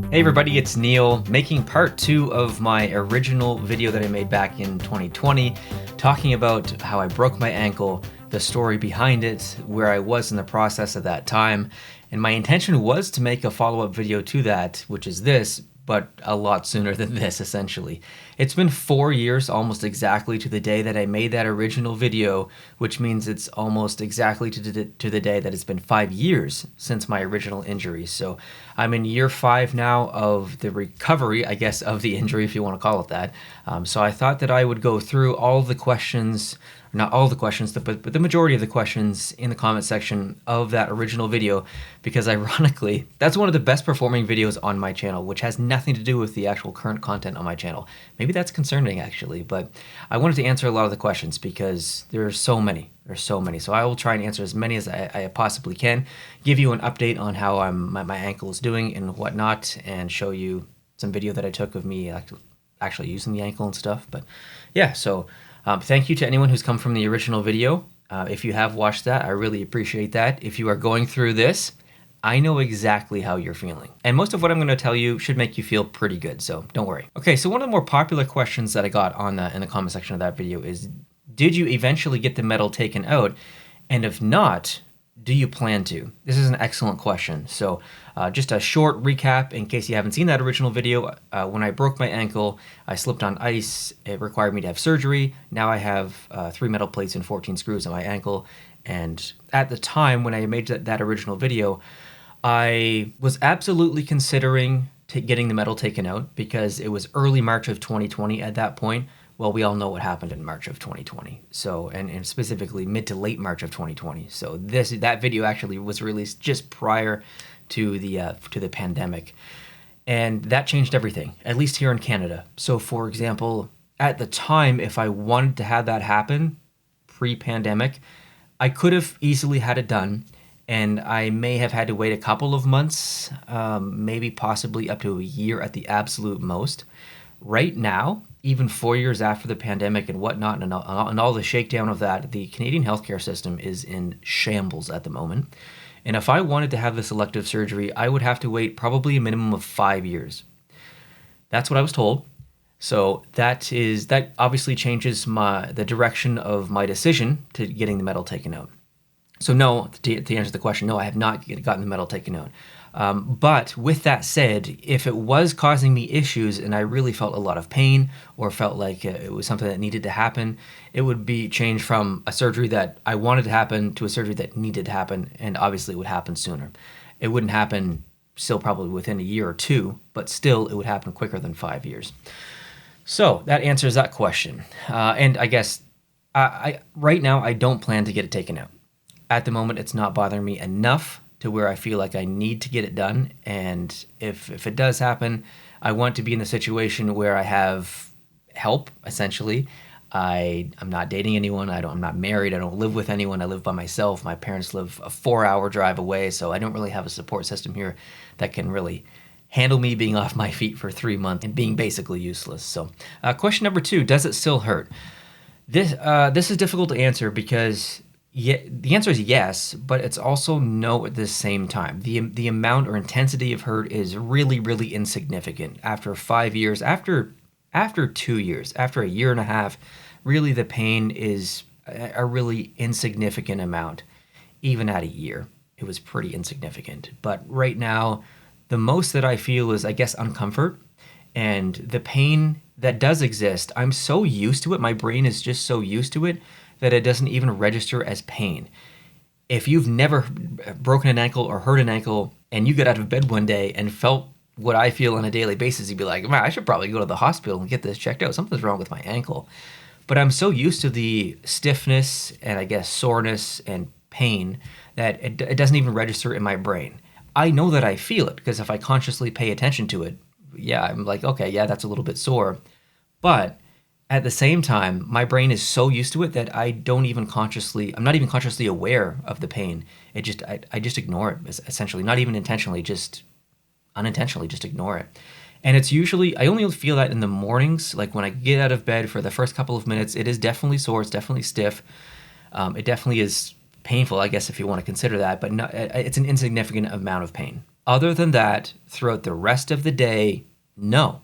Hey everybody, it's Neil making part 2 of my original video that I made back in 2020 talking about how I broke my ankle, the story behind it, where I was in the process at that time, and my intention was to make a follow-up video to that, which is this, but a lot sooner than this essentially. It's been 4 years almost exactly to the day that I made that original video, which means it's almost exactly to the day that it's been 5 years since my original injury. So I'm in year 5 now of the recovery, I guess, of the injury, if you want to call it that. So I thought that I would go through all the questions, not all the questions, but the majority of the questions in the comment section of that original video, because ironically, that's one of the best performing videos on my channel, which has nothing to do with the actual current content on my channel. Maybe that's concerning actually, but I wanted to answer a lot of the questions because there's so many. So I will try and answer as many as I possibly can, give you an update on how my ankle is doing and whatnot, and show you some video that I took of me actually using the ankle and stuff. But yeah, so thank you to anyone who's come from the original video. If you have watched that, I really appreciate that. If you are going through this, I know exactly how you're feeling. And most of what I'm going to tell you should make you feel pretty good, so don't worry. Okay, so one of the more popular questions that I got in the comment section of that video is, did you eventually get the metal taken out? And if not, do you plan to? This is an excellent question. So just a short recap in case you haven't seen that original video. When I broke my ankle, I slipped on ice. It required me to have surgery. Now I have 3 metal plates and 14 screws on my ankle. And at the time when I made that original video, I was absolutely considering getting the metal taken out because it was early March of 2020 at that point. Well, we all know what happened in March of 2020. So, and specifically mid to late March of 2020. So that video actually was released just prior to the pandemic, and that changed everything, at least here in Canada. So, for example, at the time, if I wanted to have that happen pre-pandemic, I could have easily had it done, and I may have had to wait a couple of months, maybe possibly up to a year at the absolute most. Right now, even 4 years after the pandemic and whatnot, and all the shakedown of that, the Canadian healthcare system is in shambles at the moment. And if I wanted to have this elective surgery, I would have to wait probably a minimum of 5 years. That's what I was told. So that obviously changes the direction of my decision to getting the metal taken out. So no, to answer the question, no, I have not gotten the metal taken out. But with that said, if it was causing me issues and I really felt a lot of pain or felt like it was something that needed to happen, it would be changed from a surgery that I wanted to happen to a surgery that needed to happen, and obviously it would happen sooner. It wouldn't happen still probably within a year or two, but still it would happen quicker than 5 years. So that answers that question. And I guess right now I don't plan to get it taken out. At the moment, it's not bothering me enough to where I feel like I need to get it done. And if it does happen, I want to be in the situation where I have help, essentially. I'm not dating anyone. I'm not married. I don't live with anyone. I live by myself. My parents live a 4-hour drive away, so I don't really have a support system here that can really handle me being off my feet for 3 months and being basically useless. So question number 2, does it still hurt? This is difficult to answer because the answer is yes, but it's also no at the same time. The amount or intensity of hurt is really, really insignificant. After 5 years, after 2 years, after a year and a half, really the pain is a really insignificant amount. Even at a year, it was pretty insignificant. But right now, the most that I feel is, I guess, uncomfort. And the pain that does exist, I'm so used to it, my brain is just so used to it, that it doesn't even register as pain. If you've never broken an ankle or hurt an ankle and you get out of bed one day and felt what I feel on a daily basis, you'd be like, man, I should probably go to the hospital and get this checked out. Something's wrong with my ankle. But I'm so used to the stiffness and I guess soreness and pain that it doesn't even register in my brain. I know that I feel it because if I consciously pay attention to it, yeah, I'm like, okay, yeah, that's a little bit sore. But at the same time, my brain is so used to it that I'm not even consciously aware of the pain. I just ignore it, essentially, not even intentionally, just unintentionally, just ignore it. And it's usually, I only feel that in the mornings, like when I get out of bed for the first couple of minutes, it is definitely sore, it's definitely stiff. It definitely is painful, I guess, if you want to consider that, but it's an insignificant amount of pain. Other than that, throughout the rest of the day, no.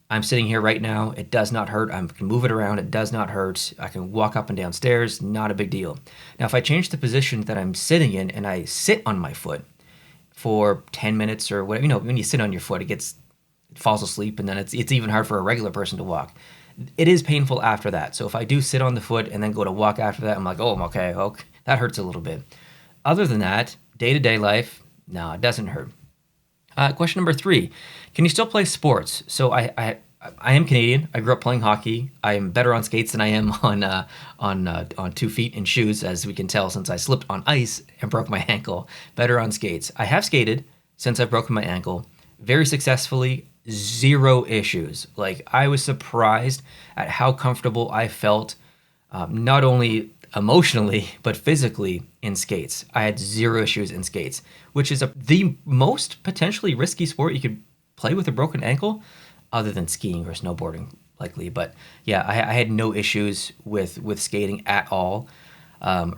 I'm sitting here right now. It does not hurt. I can move it around. It does not hurt. I can walk up and down stairs. Not a big deal. Now, if I change the position that I'm sitting in and I sit on my foot for 10 minutes or whatever, when you sit on your foot, it falls asleep, and then it's even hard for a regular person to walk. It is painful after that. So if I do sit on the foot and then go to walk after that, I'm like, oh, okay, that hurts a little bit. Other than that, day-to-day life, no, it doesn't hurt. Question number 3, can you still play sports? So I am Canadian. I grew up playing hockey. I am better on skates than I am on 2 feet in shoes, as we can tell since I slipped on ice and broke my ankle. Better on skates. I have skated since I've broken my ankle very successfully, 0 issues. Like, I was surprised at how comfortable I felt, not only emotionally, but physically in skates. I had 0 issues in skates, which is the most potentially risky sport you could play with a broken ankle, other than skiing or snowboarding, likely. But yeah, I had no issues with skating at all.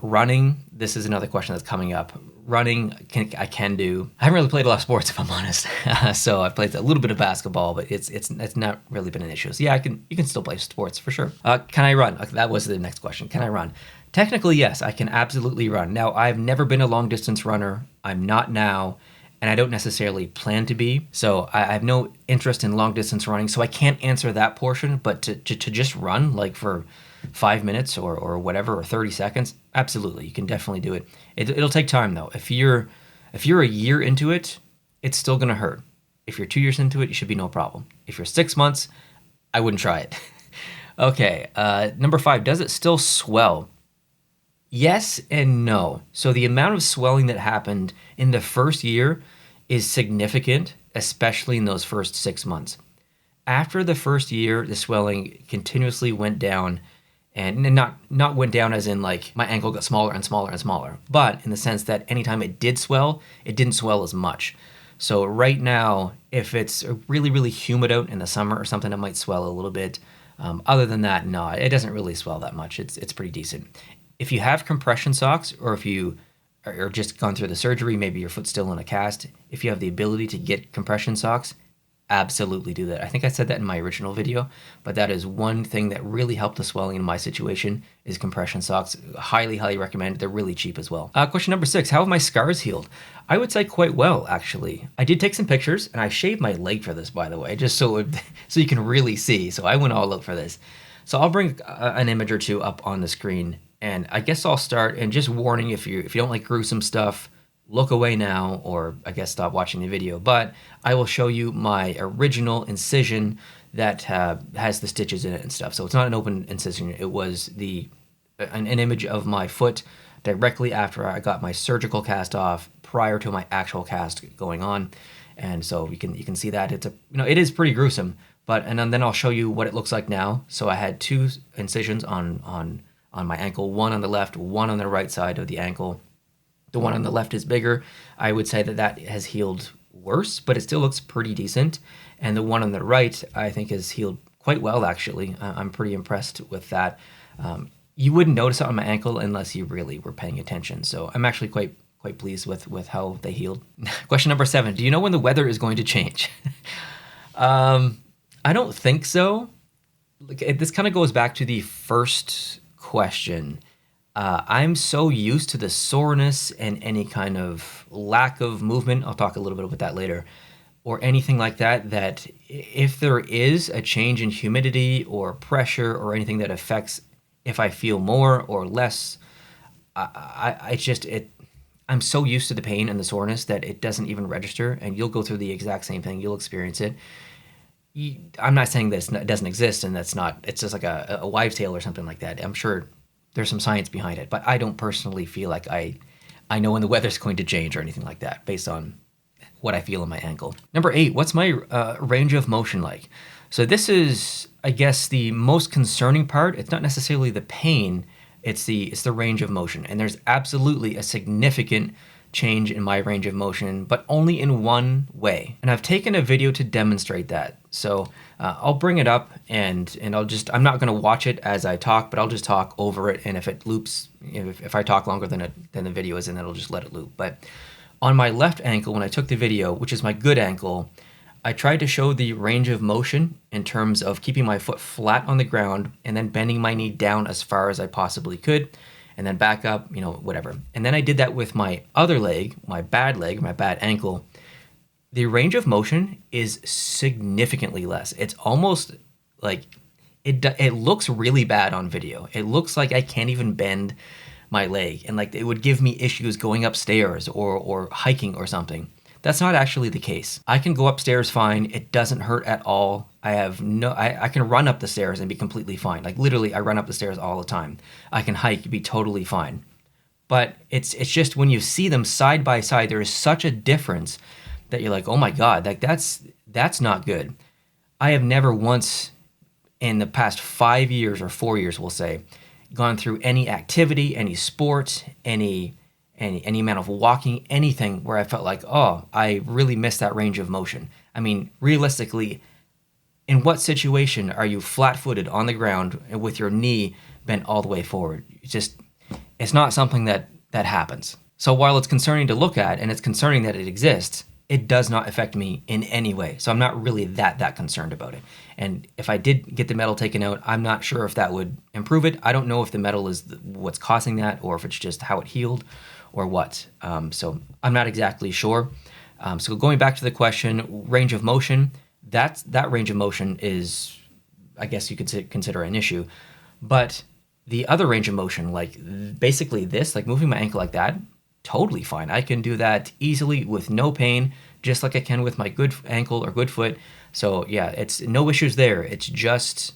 Running, this is another question that's coming up. Running, I can do. I haven't really played a lot of sports, if I'm honest. So I've played a little bit of basketball, but it's not really been an issue. So yeah, you can still play sports for sure. Can I run? That was the next question. Can I run? Technically, yes, I can absolutely run. Now, I've never been a long distance runner. I'm not now, and I don't necessarily plan to be. So I have no interest in long distance running. So I can't answer that portion. But to just run like for 5 minutes or whatever, or 30 seconds, absolutely, you can definitely do it. It'll take time though. If you're a year into it, it's still gonna hurt. If you're 2 years into it, it should be no problem. If you're 6 months, I wouldn't try it. Okay, number 5, does it still swell? Yes and no. So the amount of swelling that happened in the first year is significant, especially in those first 6 months. After the first year, the swelling continuously went down, and not went down as in like my ankle got smaller and smaller and smaller, but in the sense that anytime it did swell, it didn't swell as much. So right now, if it's really, really humid out in the summer or something, it might swell a little bit. Other than that, no, it doesn't really swell that much. It's pretty decent. If you have compression socks, or if you are just gone through the surgery, maybe your foot's still in a cast, if you have the ability to get compression socks, absolutely do that. I think I said that in my original video, but that is one thing that really helped the swelling in my situation is compression socks. Highly, highly recommend. They're really cheap as well. Question number 6, how have my scars healed? I would say quite well, actually. I did take some pictures, and I shaved my leg for this, by the way, just so you can really see. So I went all out for this. So I'll bring an image or two up on the screen, and I guess I'll start, and just warning, if you don't like gruesome stuff, look away now, or I guess stop watching the video. But I will show you my original incision that has the stitches in it and stuff. So it's not an open incision. It was an image of my foot directly after I got my surgical cast off, prior to my actual cast going on. And so you can see that it is pretty gruesome. And then I'll show you what it looks like now. So I had 2 incisions on my ankle, one on the left, one on the right side of the ankle. The one on the left is bigger. I would say that has healed worse, but it still looks pretty decent. And the one on the right, I think, has healed quite well, actually. I'm pretty impressed with that. You wouldn't notice it on my ankle unless you really were paying attention. So I'm actually quite pleased with how they healed. Question number 7, do you know when the weather is going to change? I don't think so. This kind of goes back to the first question. I'm so used to the soreness and any kind of lack of movement, I'll talk a little bit about that later, or anything like that, that if there is a change in humidity or pressure or anything that affects if I feel more or less, I'm so used to the pain and the soreness that it doesn't even register, and you'll go through the exact same thing. You'll experience it. I'm not saying this doesn't exist and it's just like a wives' tale or something like that. I'm sure there's some science behind it, but I don't personally feel like I know when the weather's going to change or anything like that based on what I feel in my ankle. Number 8, what's my range of motion like? So this is, I guess, the most concerning part. It's not necessarily the pain, it's the range of motion. And there's absolutely a significant change in my range of motion, but only in one way. And I've taken a video to demonstrate that. So I'll bring it up and I'm not going to watch it as I talk, but I'll just talk over it. And if it loops, if I talk longer than the video is, then it'll just let it loop. But On my left ankle, when I took the video, which is my good ankle, I tried to show the range of motion in terms of keeping my foot flat on the ground and then bending my knee down as far as I possibly could, and then back up, whatever. And then I did that with my other leg, my bad ankle. The range of motion is significantly less. It's almost like it looks really bad on video. It looks like I can't even bend my leg, and like it would give me issues going upstairs or hiking or something. That's not actually the case. I can go upstairs fine. It doesn't hurt at all. I can run up the stairs and be completely fine. Like literally, I run up the stairs all the time. I can hike, be totally fine. But it's just when you see them side by side, there is such a difference that you're like, oh my God, like that's not good. I have never once in the past 5 years or 4 years, we'll say, gone through any activity, any sport, any amount of walking, anything where I felt like, oh, I really missed that range of motion. I mean, realistically, in what situation are you flat-footed on the ground with your knee bent all the way forward? It's not something that happens. So while it's concerning to look at and it's concerning that it exists, it does not affect me in any way. So I'm not really that concerned about it. And if I did get the metal taken out, I'm not sure if that would improve it. I don't know if the metal is what's causing that or if it's just how it healed or what. So I'm not exactly sure. So going back to the question, range of motion, that range of motion is, I guess you could consider an issue. But the other range of motion, like basically this, like moving my ankle like that, totally fine. I can do that easily with no pain, just like I can with my good ankle or good foot. So yeah, it's no issues there. It's just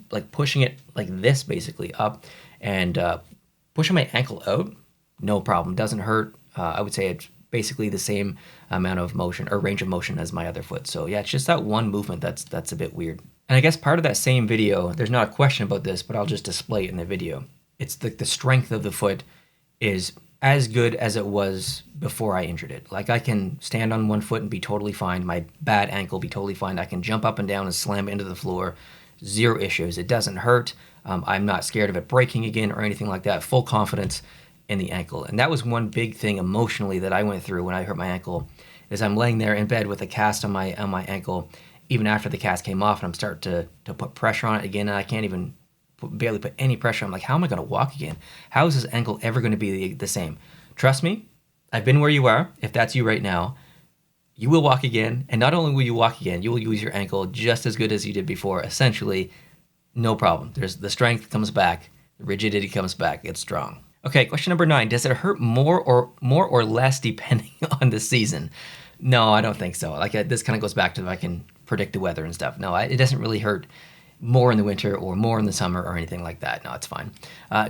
like pushing it like this basically up and pushing my ankle out, no problem. Doesn't hurt. I would say it's basically the same amount of motion or range of motion as my other foot. So yeah, it's just that one movement that's a bit weird. And I guess part of that same video, there's not a question about this, but I'll just display it in the video. It's the strength of the foot is as good as it was before I injured it. Like I can stand on one foot and be totally fine. My bad ankle be totally fine. I can jump up and down and slam into the floor. Zero issues. It doesn't hurt. I'm not scared of it breaking again or anything like that. Full confidence in the ankle. And that was one big thing emotionally that I went through when I hurt my ankle, is I'm laying there in bed with a cast on my ankle, even after the cast came off, and I'm starting to put pressure on it again, and I can't even barely put any pressure. I'm like, how am I going to walk again? How is this ankle ever going to be the same? Trust me, I've been where you are. If that's you right now, you will walk again. And not only will you walk again, you will use your ankle just as good as you did before. Essentially, no problem. There's the strength comes back. The rigidity comes back. It's strong. Okay, question number 9. Does it hurt more or less depending on the season? No, I don't think so. Like this kind of goes back to if I can predict the weather and stuff. No, it doesn't really hurt more in the winter or more in the summer or anything like that. No, it's fine.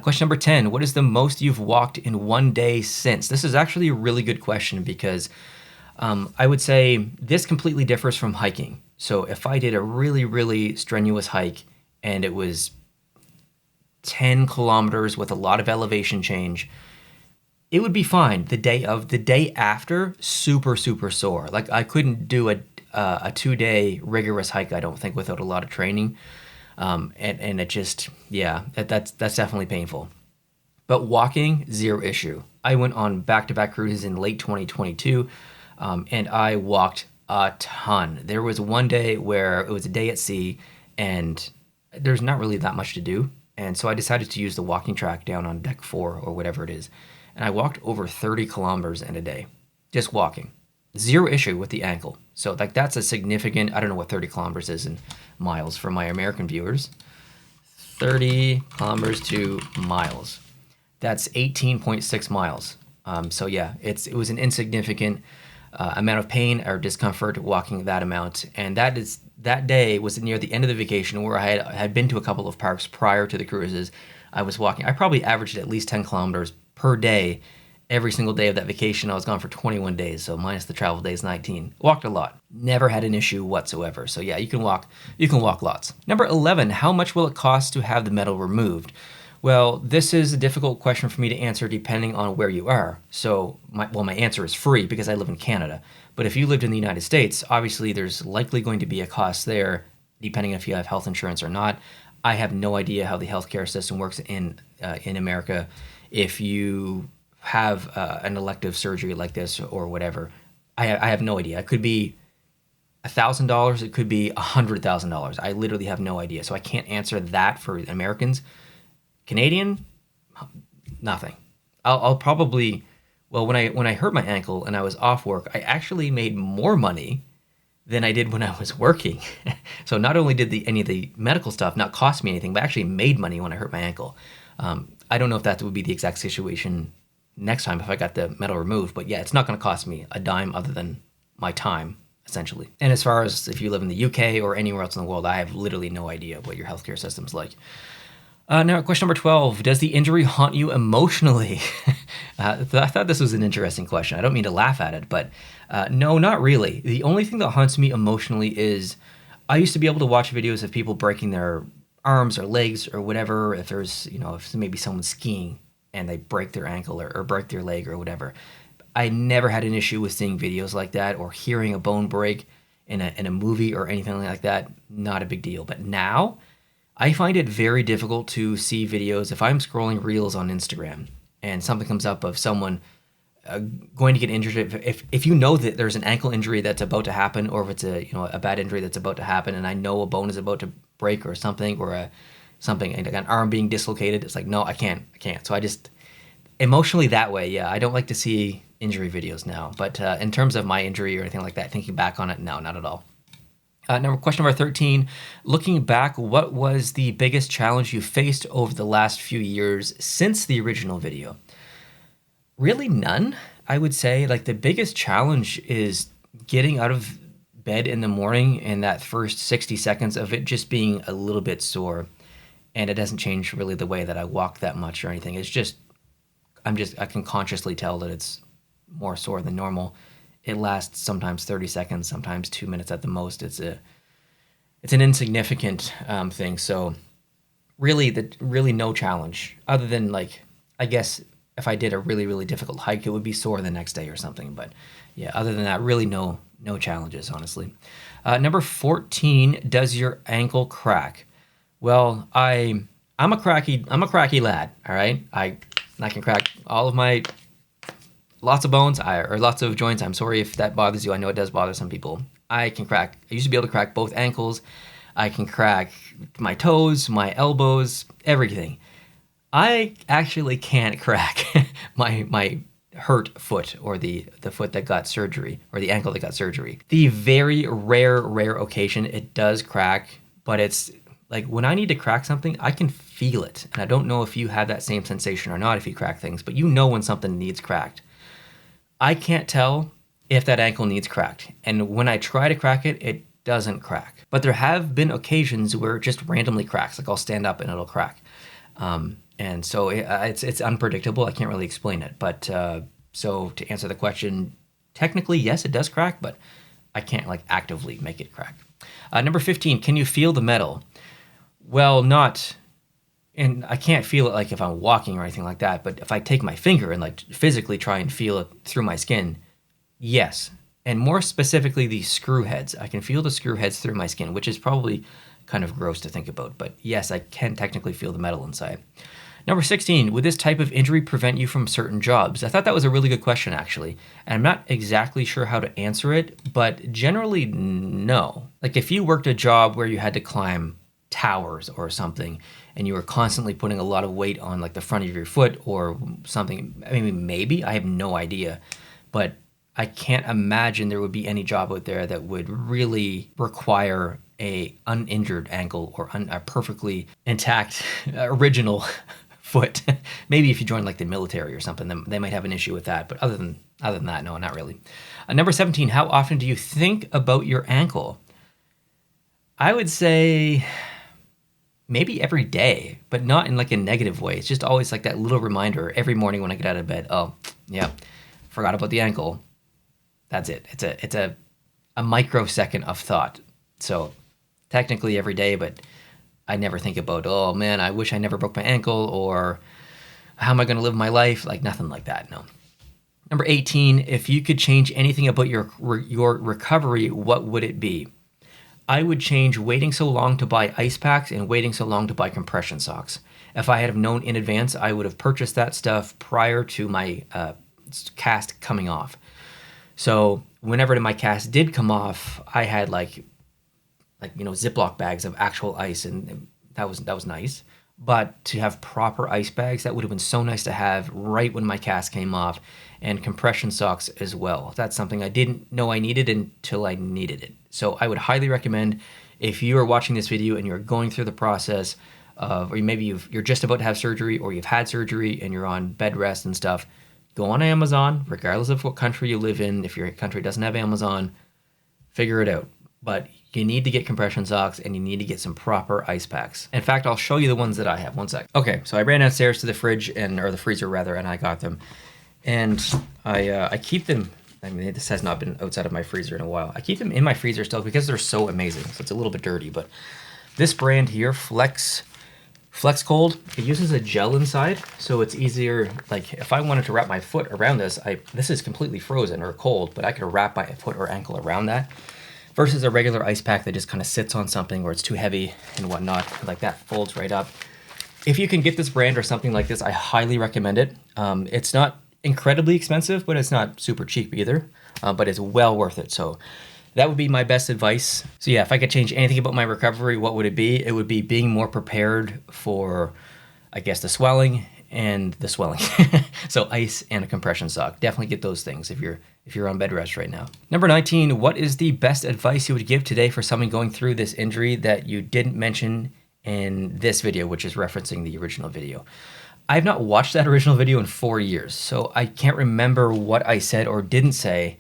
Question number 10. What is the most you've walked in one day since? This is actually a really good question because I would say this completely differs from hiking. So if I did a really, really strenuous hike and it was 10 kilometers with a lot of elevation change, it would be fine. The day after, super, super sore. Like I couldn't do a 2-day rigorous hike, I don't think, without a lot of training. And it just, yeah, that's definitely painful. But walking, zero issue. I went on back-to-back cruises in late 2022, and I walked a ton. There was one day where it was a day at sea, and there's not really that much to do. And so I decided to use the walking track down on deck 4 or whatever it is. And I walked over 30 kilometers in a day, just walking. Zero issue with the ankle. So like that's a significant, I don't know what 30 kilometers is in miles for my American viewers. 30 kilometers to miles. That's 18.6 miles. So yeah, it was an insignificant amount of pain or discomfort walking that amount. And that day was near the end of the vacation where I had been to a couple of parks prior to the cruises. I was walking. I probably averaged at least 10 kilometers per day every single day of that vacation. I was gone for 21 days, so minus the travel days, 19. Walked a lot. Never had an issue whatsoever. So yeah, you can walk lots. Number 11, how much will it cost to have the metal removed? Well, this is a difficult question for me to answer depending on where you are. So my answer is free because I live in Canada. But if you lived in the United States, obviously there's likely going to be a cost there depending if you have health insurance or not. I have no idea how the healthcare system works in America. If you have an elective surgery like this or whatever? I have no idea. It could be $1,000. It could be $100,000. I literally have no idea. So I can't answer that for Americans. Canadian, nothing. I'll probably, well, when I hurt my ankle and I was off work, I actually made more money than I did when I was working. So not only did any of the medical stuff not cost me anything, but I actually made money when I hurt my ankle. I don't know if that would be the exact situation next time if I got the metal removed, but yeah, it's not going to cost me a dime other than my time, essentially. And as far as if you live in the UK or anywhere else in the world, I have literally no idea what your healthcare system's like. Now, question number 12, does the injury haunt you emotionally? I thought this was an interesting question. I don't mean to laugh at it, but no, not really. The only thing that haunts me emotionally is I used to be able to watch videos of people breaking their arms or legs or whatever. If there's, if maybe someone's skiing and they break their ankle or break their leg or whatever. I never had an issue with seeing videos like that or hearing a bone break in a movie or anything like that. Not a big deal. But now I find it very difficult to see videos if I'm scrolling reels on Instagram and something comes up of someone going to get injured. If you know that there's an ankle injury that's about to happen, or if it's a bad injury that's about to happen, and I know a bone is about to break or something, or something like an arm being dislocated, it's like, no, I can't. So I just emotionally that way, yeah, I don't like to see injury videos now. But in terms of my injury or anything like that, thinking back on it, no, not at all. Question number 13, looking back, what was the biggest challenge you faced over the last few years since the original video? Really none, I would say. Like, the biggest challenge is getting out of bed in the morning and that first 60 seconds of it just being a little bit sore. And it doesn't change really the way that I walk that much or anything. It's just, I can consciously tell that it's more sore than normal. It lasts sometimes 30 seconds, sometimes 2 minutes at the most. It's an insignificant thing. So really no challenge other than, like, I guess if I did a really, really difficult hike, it would be sore the next day or something. But yeah, other than that, really no challenges, honestly. Number 14, does your ankle crack? Well, I'm a cracky lad. All right. I can crack all of my lots of bones or lots of joints. I'm sorry if that bothers you. I know it does bother some people. I used to be able to crack both ankles. I can crack my toes, my elbows, everything. I actually can't crack my hurt foot or the foot that got surgery or the ankle that got surgery. The very rare occasion it does crack, but it's like when I need to crack something, I can feel it. And I don't know if you have that same sensation or not if you crack things, but you know when something needs cracked. I can't tell if that ankle needs cracked. And when I try to crack it, it doesn't crack. But there have been occasions where it just randomly cracks. Like I'll stand up and it'll crack. And so it's unpredictable. I can't really explain it. But so to answer the question, technically, yes, it does crack, but I can't like actively make it crack. Number 15, can you feel the metal? Well, not... And I can't feel it like if I'm walking or anything like that, but if I take my finger and like physically try and feel it through my skin, yes. And more specifically, the screw heads. I can feel the screw heads through my skin, which is probably kind of gross to think about, but yes, I can technically feel the metal inside. Number 16, would this type of injury prevent you from certain jobs? I thought that was a really good question, actually. And I'm not exactly sure how to answer it, but generally, no. Like if you worked a job where you had to climb towers or something, and you were constantly putting a lot of weight on like the front of your foot or something, I mean, maybe, I have no idea, but I can't imagine there would be any job out there that would really require a uninjured ankle or a perfectly intact original foot. Maybe if you join like the military or something, then they might have an issue with that. But other than that, no, not really. Number 17, how often do you think about your ankle? I would say maybe every day, but not in like a negative way. It's just always like that little reminder every morning when I get out of bed. Oh, yeah, forgot about the ankle. That's it. It's a microsecond of thought. So technically every day, but I never think about, oh man, I wish I never broke my ankle, or how am I going to live my life? Like nothing like that. No. Number 18, if you could change anything about your recovery, what would it be? I would change waiting so long to buy ice packs and waiting so long to buy compression socks. If I had have known in advance, I would have purchased that stuff prior to my cast coming off. So whenever my cast did come off, I had like Ziploc bags of actual ice, and that was nice. But to have proper ice bags, that would have been so nice to have right when my cast came off, and compression socks as well. That's something I didn't know I needed until I needed it. So I would highly recommend, if you are watching this video and you're going through the process of, or maybe you're just about to have surgery, or you've had surgery and you're on bed rest and stuff, go on Amazon, regardless of what country you live in. If your country doesn't have Amazon, figure it out. But you need to get compression socks, and you need to get some proper ice packs. In fact, I'll show you the ones that I have. One sec. Okay, so I ran downstairs to the fridge, or the freezer rather, and I got them. And I keep them, I mean, this has not been outside of my freezer in a while. I keep them in my freezer still because they're so amazing. So it's a little bit dirty, but this brand here, Flex Cold, it uses a gel inside, so it's easier. Like if I wanted to wrap my foot around this, this is completely frozen or cold, but I could wrap my foot or ankle around that, versus a regular ice pack that just kind of sits on something where it's too heavy and whatnot. Like that folds right up. If you can get this brand or something like this, I highly recommend it. It's not incredibly expensive, but it's not super cheap either, but it's well worth it. So that would be my best advice. So yeah, if I could change anything about my recovery, what would it be? It would be being more prepared for, I guess, the swelling and the swelling. So ice and a compression sock. Definitely get those things if you're on bed rest right now. Number 19, what is the best advice you would give today for someone going through this injury that you didn't mention in this video, which is referencing the original video? I've not watched that original video in 4 years, so I can't remember what I said or didn't say,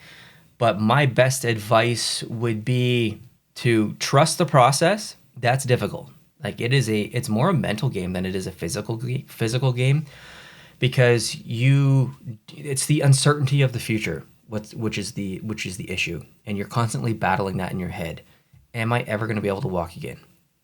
but my best advice would be to trust the process. That's difficult. Like it's more a mental game than it is a physical game, because it's the uncertainty of the future, which is the issue, and you're constantly battling that in your head. Am I ever going to be able to walk again?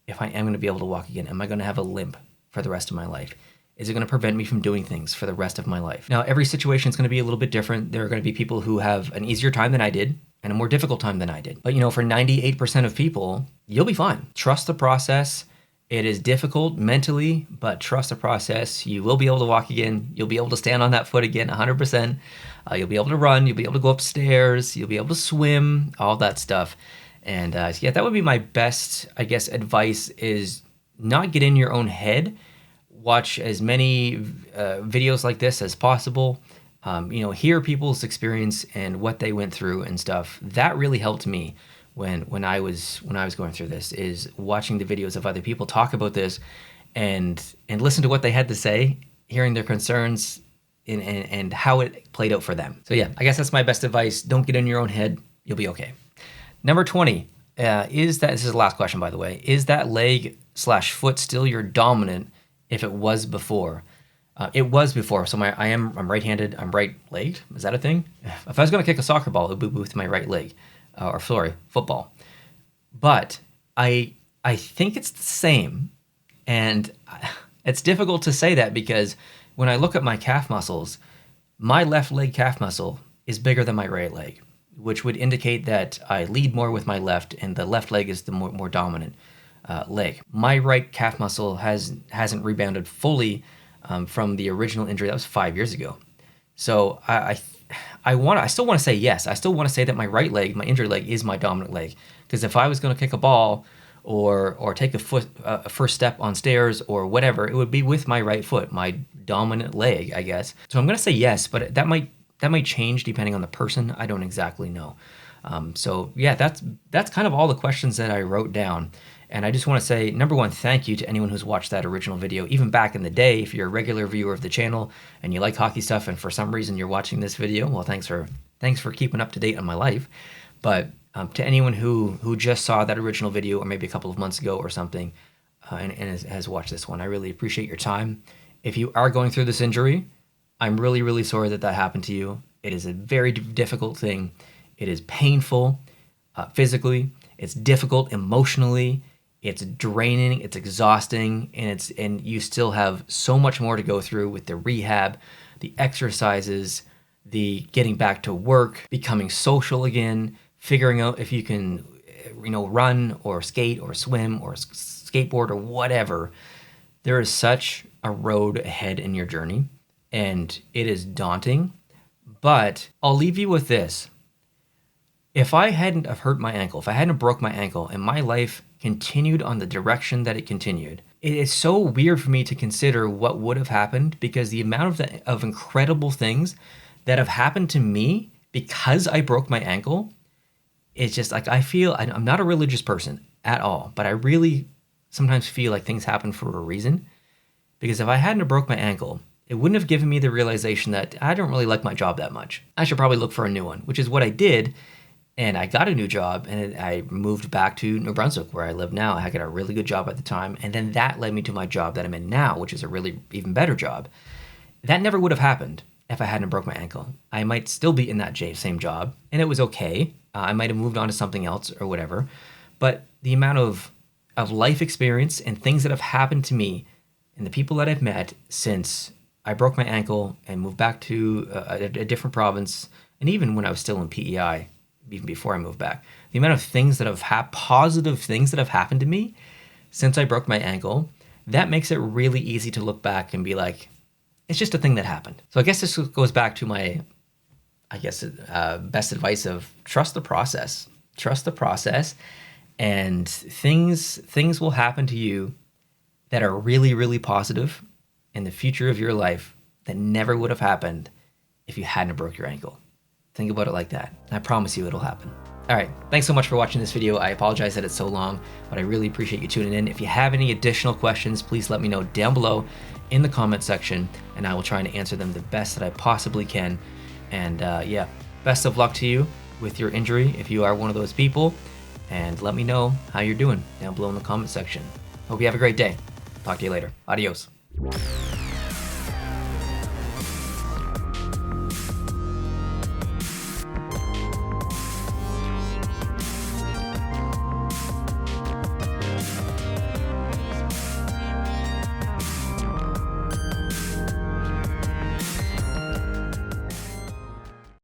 If I am going to be able to walk again, am I going to have a limp for the rest of my life? Is it going to prevent me from doing things for the rest of my life? Now, every situation is going to be a little bit different. There are going to be people who have an easier time than I did and a more difficult time than I did. But for 98% of people, you'll be fine. Trust the process. It is difficult mentally, but trust the process. You will be able to walk again. You'll be able to stand on that foot again 100%. You'll be able to run. You'll be able to go upstairs. You'll be able to swim, all that stuff. And yeah, that would be my best, I guess, advice, is not get in your own head. Watch as many videos like this as possible. Hear people's experience and what they went through and stuff. That really helped me when I was going through this, is watching the videos of other people talk about this and listen to what they had to say, hearing their concerns and how it played out for them. So yeah, I guess that's my best advice. Don't get in your own head. You'll be okay. Number 20, this is the last question, by the way, is that leg/foot still your dominant if it was before? It was before. So I'm right-handed, I'm right-legged. Is that a thing? If I was going to kick a soccer ball, it would be with my right leg, football. But I think it's the same, and it's difficult to say that because when I look at my calf muscles, my left leg calf muscle is bigger than my right leg, which would indicate that I lead more with my left, and the left leg is the more dominant leg. My right calf muscle hasn't rebounded fully from the original injury. That was 5 years ago. So I still want to say yes. I still want to say that my right leg, my injured leg, is my dominant leg. Because if I was going to kick a ball or take a first step on stairs or whatever, it would be with my right foot, my dominant leg, I guess. So I'm going to say yes, but that might change depending on the person. I don't exactly know. So yeah, that's kind of all the questions that I wrote down. And I just want to say, number one, thank you to anyone who's watched that original video. Even back in the day, if you're a regular viewer of the channel and you like hockey stuff and for some reason you're watching this video, well, thanks for keeping up to date on my life. But to anyone who just saw that original video, or maybe a couple of months ago or something, and has watched this one, I really appreciate your time. If you are going through this injury, I'm really, really sorry that happened to you. It is a very difficult thing. It is painful physically. It's difficult emotionally. It's draining, it's exhausting, and you still have so much more to go through with the rehab, the exercises, the getting back to work, becoming social again, figuring out if you can run or skate or swim or skateboard or whatever, there is such a road ahead in your journey, and it is daunting. But I'll leave you with this. If I hadn't have hurt my ankle, if I hadn't broke my ankle and my life continued on the direction that it continued, it is so weird for me to consider what would have happened, because the amount of incredible things that have happened to me because I broke my ankle, it's just like, I'm not a religious person at all, but I really sometimes feel like things happen for a reason. Because if I hadn't have broke my ankle, it wouldn't have given me the realization that I don't really like my job that much. I should probably look for a new one, which is what I did. And I got a new job, and I moved back to New Brunswick, where I live now. I got a really good job at the time. And then that led me to my job that I'm in now, which is a really even better job. That never would have happened if I hadn't broke my ankle. I might still be in that same job, and it was okay. I might have moved on to something else or whatever. But the amount of life experience and things that have happened to me and the people that I've met since I broke my ankle and moved back to a different province, and even when I was still in PEI, even before I moved back, the amount of things that have positive things that have happened to me since I broke my ankle, that makes it really easy to look back and be like, it's just a thing that happened. So I guess this goes back to my, best advice of trust the process. Trust the process, and things will happen to you that are really, really positive in the future of your life that never would have happened if you hadn't broke your ankle. Think about it like that. I promise you it'll happen. All right, thanks so much for watching this video. I apologize that it's so long, but I really appreciate you tuning in. If you have any additional questions, please let me know down below in the comment section, and I will try and answer them the best that I possibly can. And yeah, best of luck to you with your injury if you are one of those people, and let me know how you're doing down below in the comment section. Hope you have a great day. Talk to you later. Adios.